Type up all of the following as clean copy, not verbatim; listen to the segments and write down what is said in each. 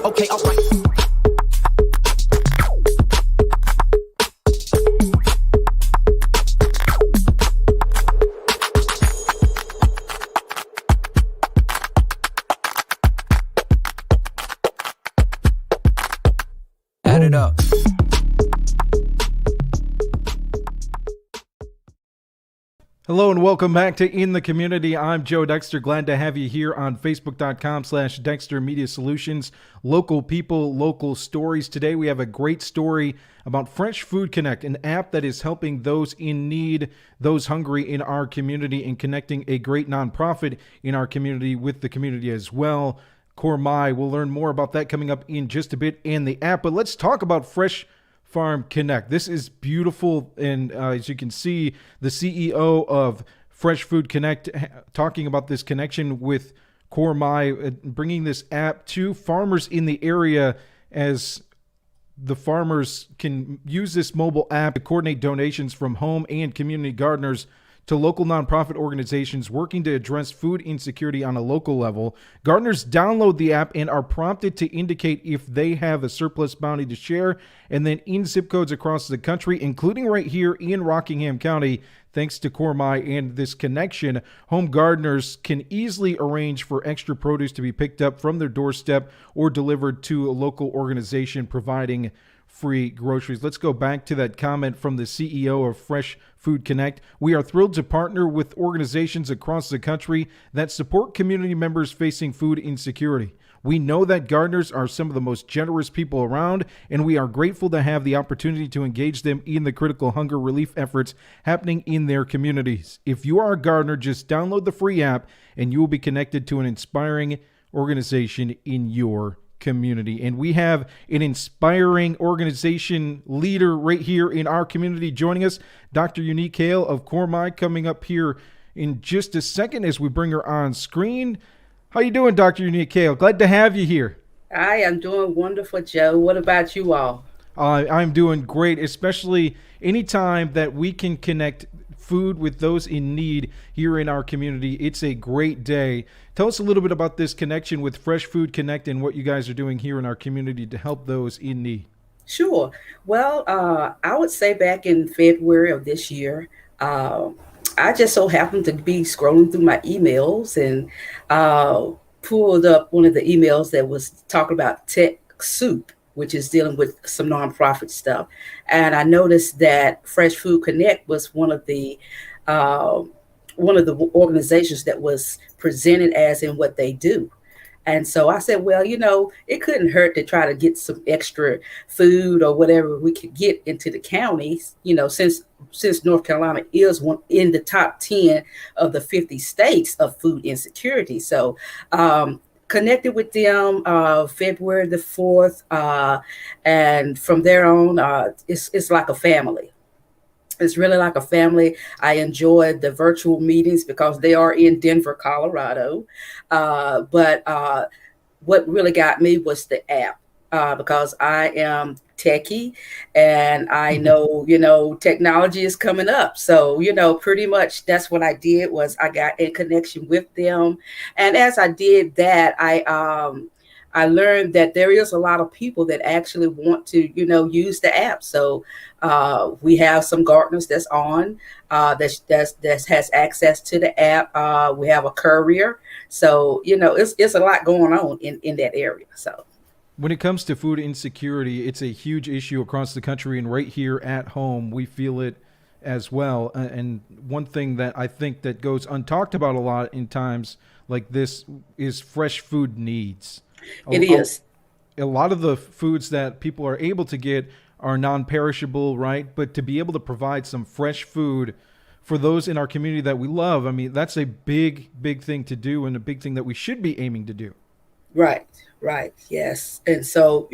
Okay, all right. Add it up. Hello and welcome back to In the Community. I'm Joe Dexter. Glad to have you here on Facebook.com/Dexter Media Solutions. Local people, local stories. Today we have a great story about Fresh Food Connect, an app that is helping those in need, those hungry in our community, and connecting a great nonprofit in our community with the community as well. CORMII. We'll learn more about that coming up in just a bit and the app. But let's talk about Fresh Farm Connect. This is beautiful, and as you can see, the CEO of Fresh Food Connect talking about this connection with CORMII, bringing this app to farmers in the area as the farmers can use this mobile app to coordinate donations from home and community gardeners to local nonprofit organizations working to address food insecurity on a local level. Gardeners download the app and are prompted to indicate if they have a surplus bounty to share, and then in zip codes across the country, including right here in Rockingham County, thanks to CORMII and this connection, home gardeners can easily arrange for extra produce to be picked up from their doorstep or delivered to a local organization providing free groceries. Let's go back to that comment from the CEO of Fresh Food Connect. We are thrilled to partner with organizations across the country that support community members facing food insecurity. We know that gardeners are some of the most generous people around, and we are grateful to have the opportunity to engage them in the critical hunger relief efforts happening in their communities. If you are a gardener, just download the free app and you will be connected to an inspiring organization in your community. And we have an inspiring organization leader right here in our community joining us, Dr. Hale of CORMII, coming up here in just a second as we bring her on screen. How you doing, Dr. Hale? Glad to have you here. I am doing wonderful, Joe. What about you all? I'm doing great, especially anytime that we can connect food with those in need here in our community. It's a great day. Tell us a little bit about this connection with Fresh Food Connect and what you guys are doing here in our community to help those in need. Sure. Well, I would say back in February of this year, I just so happened to be scrolling through my emails and pulled up one of the emails that was talking about Tech Soup, which is dealing with some nonprofit stuff. And I noticed that Fresh Food Connect was one of the organizations that was presented as in what they do. And so I said, well, it couldn't hurt to try to get some extra food or whatever we could get into the counties, since North Carolina is one in the top 10 of the 50 states of food insecurity. So connected with them February the 4th. And from there on, it's like a family. It's really like a family. I enjoyed the virtual meetings because they are in Denver, Colorado. But what really got me was the app because I am techie and I know, technology is coming up. So, pretty much that's what I did was I got in connection with them. And as I did that, I learned that there is a lot of people that actually want to, use the app. So we have some gardeners that's on that has access to the app. We have a courier. So, it's a lot going on in that area. So when it comes to food insecurity, it's a huge issue across the country, and right here at home, we feel it as well. And one thing that I think that goes untalked about a lot in times like this is fresh food needs. It is. A lot of the foods that people are able to get are non-perishable, right? But to be able to provide some fresh food for those in our community that we love, I mean, that's a big, big thing to do and a big thing that we should be aiming to do. Right. Yes. And so,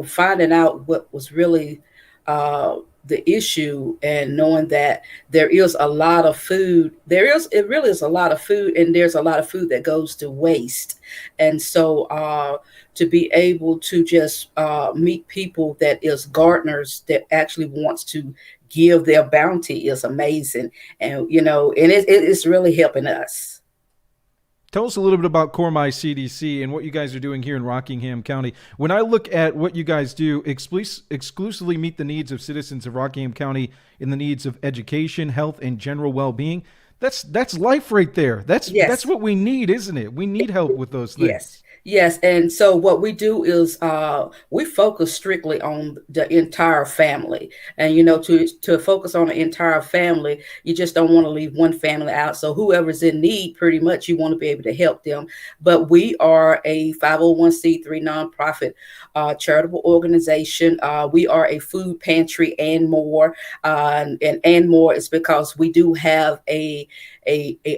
finding out what was really the issue and knowing that there is a lot of food, it really is a lot of food, and there's a lot of food that goes to waste. And so to be able to just meet people that is gardeners that actually wants to give their bounty is amazing. And, and it's really helping us. Tell us a little bit about CORMII CDC and what you guys are doing here in Rockingham County. When I look at what you guys do, exclusively meet the needs of citizens of Rockingham County in the needs of education, health, and general well-being. That's life right there. That's Yes. what we need, isn't it? We need help with those Yes. things. Yes. And so what we do is we focus strictly on the entire family. And, to focus on the entire family, you just don't want to leave one family out. So whoever's in need, pretty much, you want to be able to help them. But we are a 501c3 nonprofit charitable organization. We are a food pantry and more. And more is because we do have a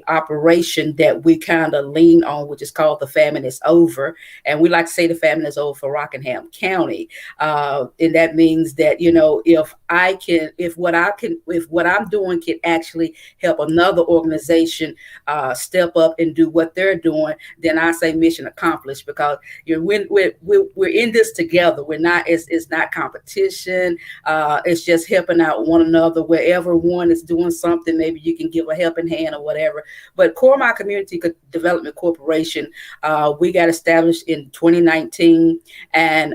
operation that we kind of lean on, which is called The Famine Is Over. And we like to say the famine is over for Rockingham County. And that means that, if what I'm doing can actually help another organization step up and do what they're doing, then I say mission accomplished, because we're in this together. We're not, it's not competition. It's just helping out one another. Wherever one is doing something, maybe you can give a helping hand or whatever. But CORMII Community Development Corporation, we got established in 2019, and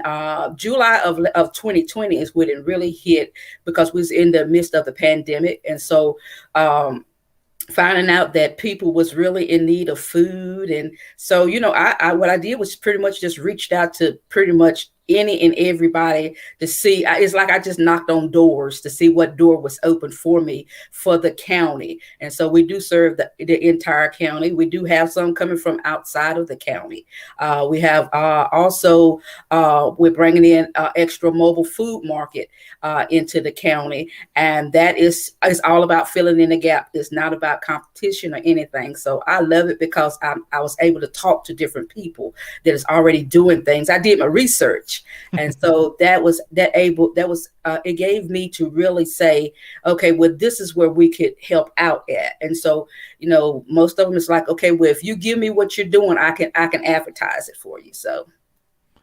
July of 2020 is when it really hit, because we was in the midst of the pandemic. And so finding out that people was really in need of food. And so, I what I did was pretty much just reached out to pretty much any and everybody to see. It's like I just knocked on doors to see what door was open for me for the county. And so we do serve the entire county. We do have some coming from outside of the county. We have also we're bringing in extra mobile food market into the county, and that is all about filling in the gap. It's not about competition or anything. So I love it because I was able to talk to different people that is already doing things. I did my research. And so it gave me to really say, okay, well, this is where we could help out at. And so, most of them is like, okay, well, if you give me what you're doing, I can advertise it for you. So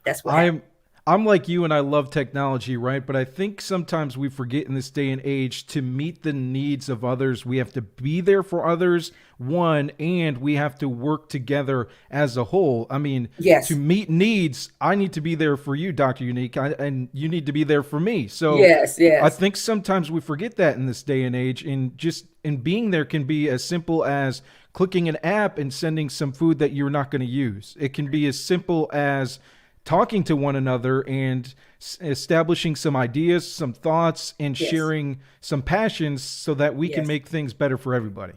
that's what happened. I'm like you, and I love technology, right? But I think sometimes we forget in this day and age, to meet the needs of others, we have to be there for others, one, and we have to work together as a whole. I mean, Yes. to meet needs, I need to be there for you, Dr. Unique, and you need to be there for me. So Yes. I Yes. think sometimes we forget that in this day and age, and being there can be as simple as clicking an app and sending some food that you're not going to use. It can be as simple as talking to one another and establishing some ideas, some thoughts, and Yes. sharing some passions so that we can Yes. make things better for everybody.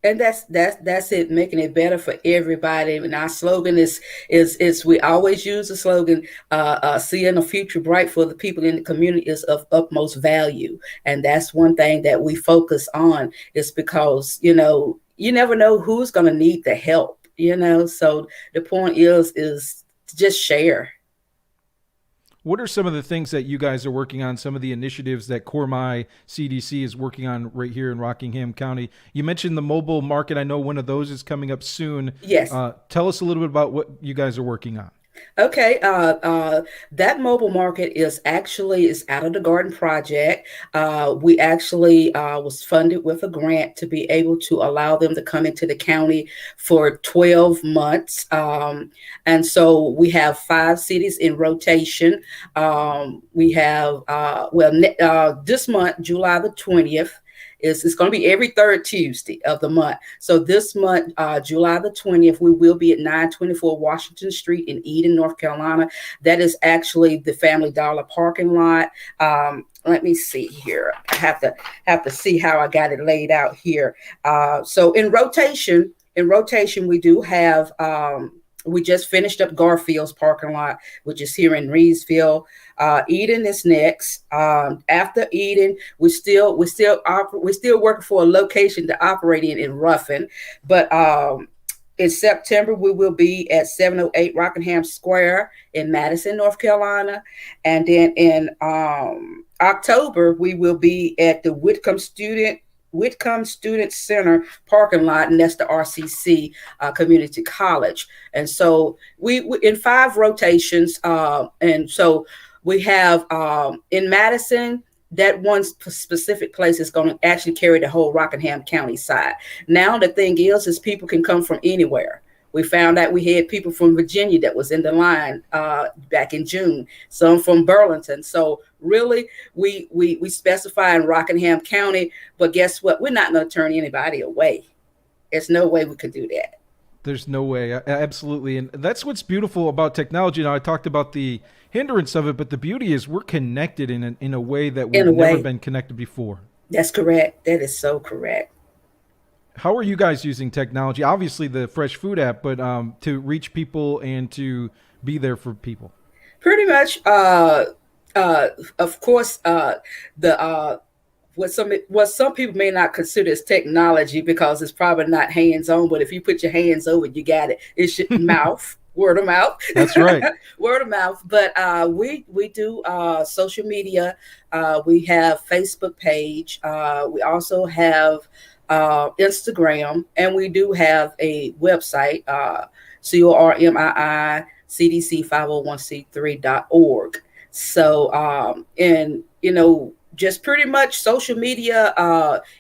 And that's it, making it better for everybody. And our slogan is we always use the slogan, seeing a future bright for the people in the community is of utmost value. And that's one thing that we focus on, is because, you never know who's going to need the help, so the point is to just share. What are some of the things that you guys are working on, some of the initiatives that CORMII CDC is working on right here in Rockingham County? You mentioned the mobile market. I know one of those is coming up soon. Yes. Tell us a little bit about what you guys are working on. Okay, that mobile market is out of the Garden Project. We actually was funded with a grant to be able to allow them to come into the county for 12 months. And so we have 5 cities in rotation. We have, this month, July the 20th, it's going to be every third Tuesday of the month. So this month, July the 20th, we will be at 924 Washington Street in Eden, North Carolina. That is actually the Family Dollar parking lot. Let me see here. I have to see how I got it laid out here. So in rotation, we do have. We just finished up Garfield's parking lot, which is here in Reidsville. Eden is next. After Eden, we're still working for a location to operate in Ruffin, but in September we will be at 708 Rockingham Square in Madison, North Carolina, and then in October we will be at the Whitcomb Student Center parking lot, and that's the RCC Community College. And so we in 5 rotations, and so we have in Madison, that one specific place is going to actually carry the whole Rockingham County side. Now the thing is people can come from anywhere. We found out we had people from Virginia that was in the line back in June, some from Burlington. So really, we specify in Rockingham County, but guess what? We're not going to turn anybody away. There's no way we could do that. There's no way. Absolutely. And that's what's beautiful about technology. Now, I talked about the hindrance of it, but the beauty is we're connected in a way that we've never been connected before. That's correct. That is so correct. How are you guys using technology? Obviously, the Fresh Food app, but to reach people and to be there for people. Pretty much, of course, the what some people may not consider as technology because it's probably not hands on, but if you put your hands over it, you got it. It's your mouth. Word of mouth. That's right. Word of mouth. But we do social media. We have Facebook page. We also have Instagram, and we do have a website, CORMII CDC 501c3.org. So, and just pretty much social media,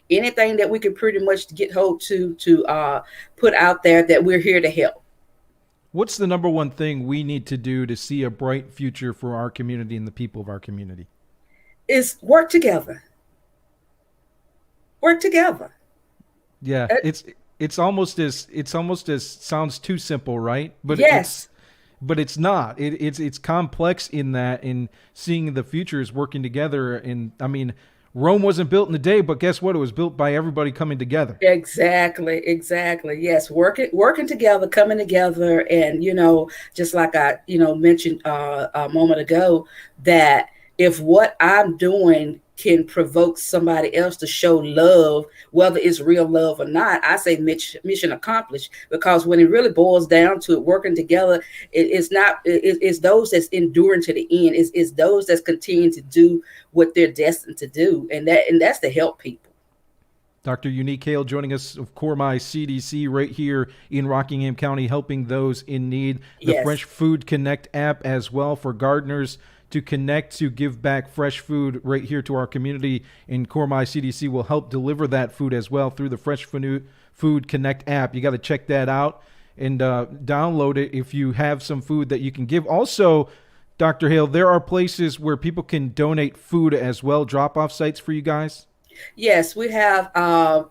anything that we can pretty much get hold to put out there that we're here to help. What's the number one thing we need to do to see a bright future for our community and the people of our community? Is work together. Work together. Yeah, it's almost as sounds too simple, right? But yes. It's not. It's complex in that, in seeing the futures working together. And I mean, Rome wasn't built in a day, but guess what? It was built by everybody coming together. Exactly. Yes, working together, coming together, and just like I mentioned a moment ago, that if what I'm doing can provoke somebody else to show love, whether it's real love or not, I say mission accomplished. Because when it really boils down to it, working together, it's those that's enduring to the end. It's those that's continuing to do what they're destined to do, and that's to help people. Dr. Unique Hale joining us of CORMII CDC right here in Rockingham County, helping those in need. The Yes. Fresh Food Connect app as well for gardeners to connect, to give back fresh food right here to our community. And CORMII CDC will help deliver that food as well through the Fresh Food Connect app. You got to check that out and download it if you have some food that you can give. Also, Dr. Hale, there are places where people can donate food as well, drop-off sites for you guys? Yes, we have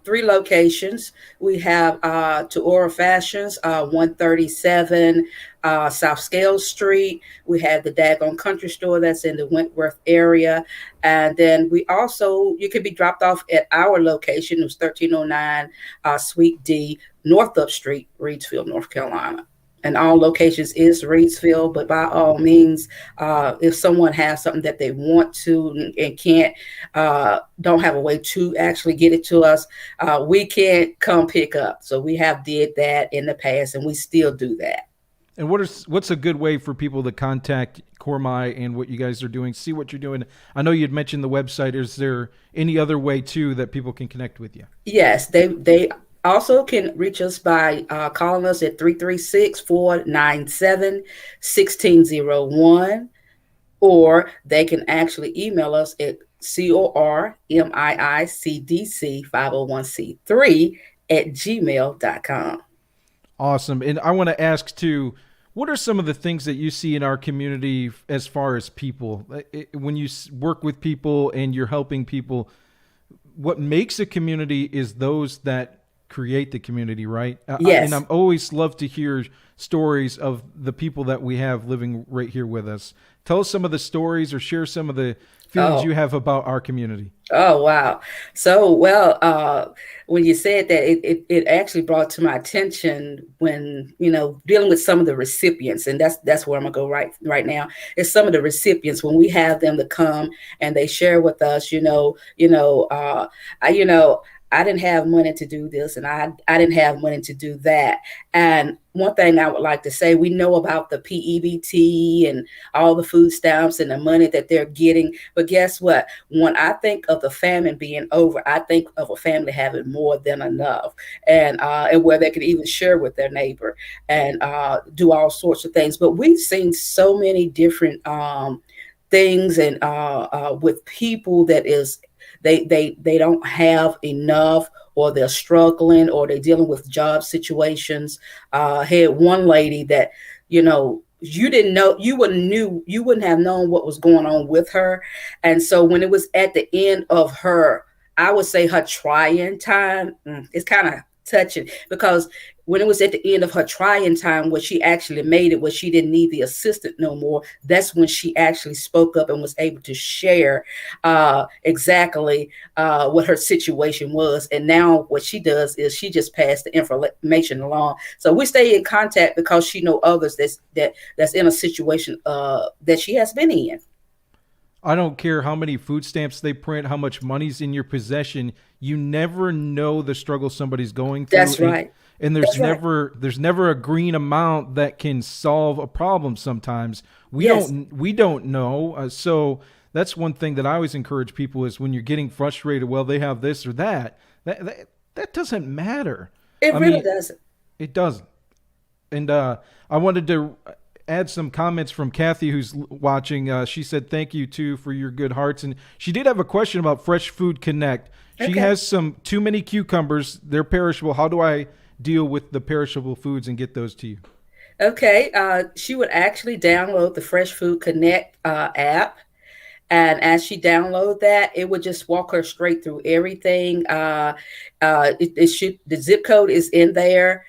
3 locations. We have Tuora Fashions, 137 South Scale Street. We have the Daggone Country Store that's in the Wentworth area. And then you can be dropped off at our location. It was 1309 Suite D, Northup Street, Reidsville, North Carolina. And all locations is Reidsville, but by all means, if someone has something that they want to and can't, don't have a way to actually get it to us, we can't come pick up. So we have did that in the past, and we still do that. And what's a good way for people to contact CORMII and what you guys are doing, see what you're doing? I know you'd mentioned the website. Is there any other way too that people can connect with you? Yes, they also can reach us by calling us at 336-497-1601, or they can actually email us at CORMIICDC501c3@gmail.com. Awesome. And I want to ask too, what are some of the things that you see in our community as far as people? When you work with people and you're helping people, what makes a community is those that create the community, right? Yes. And I'm always love to hear stories of the people that we have living right here with us. Tell us some of the stories or share some of the feelings you have about our community. Oh, wow. So, well, when you said that, it actually brought to my attention when, dealing with some of the recipients, and that's where I'm gonna go right now, is some of the recipients, when we have them to come and they share with us, I didn't have money to do this, and I didn't have money to do that. And one thing I would like to say, we know about the PEBT and all the food stamps and the money that they're getting. But guess what? When I think of the famine being over, I think of a family having more than enough, and where they can even share with their neighbor and do all sorts of things. But we've seen so many different things, and with people that is, they don't have enough, or they're struggling, or they're dealing with job situations. I had one lady that, you didn't know, you wouldn't have known what was going on with her. And so when it was at the end of her, I would say her trying time, it's kind of touching, because when it was at the end of her trying time, where she actually made it, where she didn't need the assistant no more, that's when she actually spoke up and was able to share exactly what her situation was. And now what she does is she just passed the information along. So we stay in contact because she know others that's in a situation that she has been in. I don't care how many food stamps they print, how much money's in your possession. You never know the struggle somebody's going through. That's right. And there's never a green amount that can solve a problem. Sometimes we don't know. So that's one thing that I always encourage people is when you're getting frustrated, well, they have this or that. That doesn't matter. It really doesn't. It doesn't. And I wanted to add some comments from Kathy, who's watching. She said, thank you, too, for your good hearts. And she did have a question about Fresh Food Connect. She has some too many cucumbers. They're perishable. How do I deal with the perishable foods and get those to you? Okay. She would actually download the Fresh Food Connect app. And as she download that, it would just walk her straight through everything. The zip code is in there.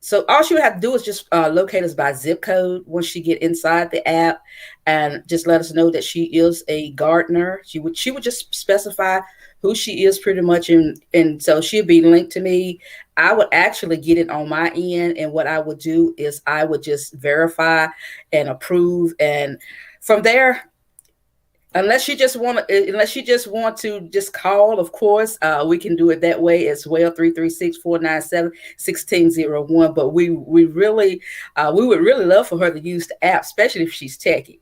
So all she would have to do is just locate us by zip code once she get inside the app, and just let us know that she is a gardener. She would just specify who she is pretty much, and so she'll be linked to me. I would actually get it on my end, and what I would do is I would just verify and approve, and from there, unless you just want to just call, of course, we can do it that way as well, 336-497-1601. But we would really love for her to use the app, especially if she's techie,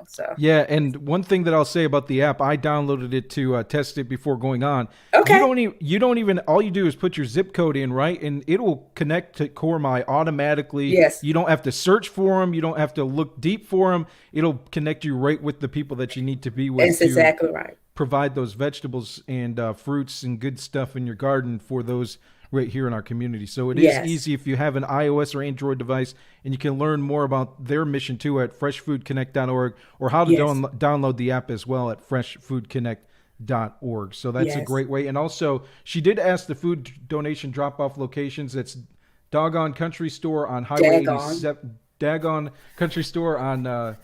So yeah, and one thing that I'll say about the app, I downloaded it to test it before going on. Okay. You don't even all you do is put your zip code in, right, and it will connect to CORMII automatically. Yes. You don't have to search for them. You don't have to look deep for them. It'll connect you right with the people that you need to be with. That's exactly right. Provide those vegetables and fruits and good stuff in your garden for those right here in our community. So it is easy if you have an iOS or Android device, and you can learn more about their mission too at freshfoodconnect.org, or how to download the app as well at freshfoodconnect.org. So that's a great way. And also, she did ask the food donation drop-off locations. It's Doggone Country Store on Highway 87. Daggone Country Store on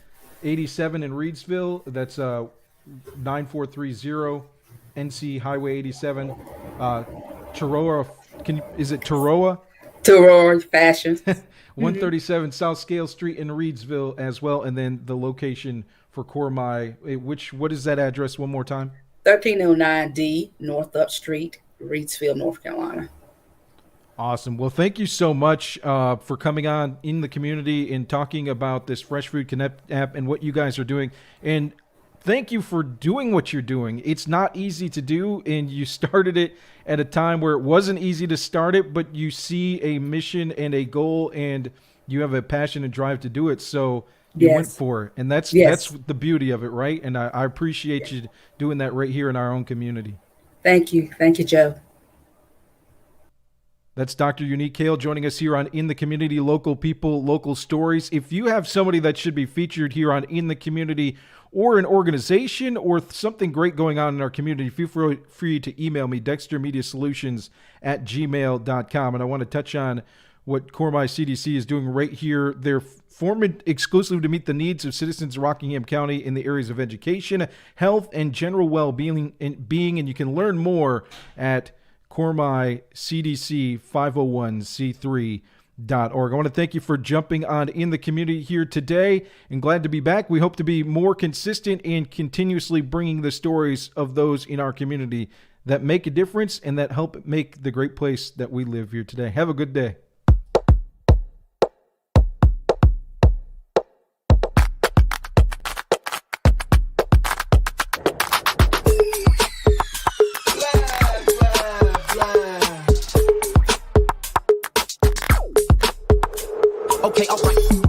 87 in Reidsville. That's 9430 NC Highway 87. Taroa, is it Taroa? Taroa Fashion. 137 South Scale Street in Reidsville as well. And then the location for CORMII, what is that address one more time? 1309D North Up Street, Reidsville, North Carolina. Awesome. Well, thank you so much for coming on in the community and talking about this Fresh Food Connect app and what you guys are doing. And thank you for doing what you're doing. It's not easy to do, and you started it at a time where it wasn't easy to start it, but you see a mission and a goal, and you have a passion and drive to do it. So you went for it. And that's the beauty of it, right? And I appreciate you doing that right here in our own community. Thank you. Thank you, Joe. That's Dr. Unique Hale joining us here on In the Community, Local People, Local Stories. If you have somebody that should be featured here on In the Community, or an organization or something great going on in our community, feel free to email me, dextermediasolutions@gmail.com. And I want to touch on what CORMII CDC is doing right here. They're formed exclusively to meet the needs of citizens of Rockingham County in the areas of education, health, and general well-being. And you can learn more at CORMII CDC 501c3.org. I want to thank you for jumping on In the Community here today, and glad to be back. We hope to be more consistent and continuously bringing the stories of those in our community that make a difference and that help make the great place that we live here today. Have a good day. Okay, all right.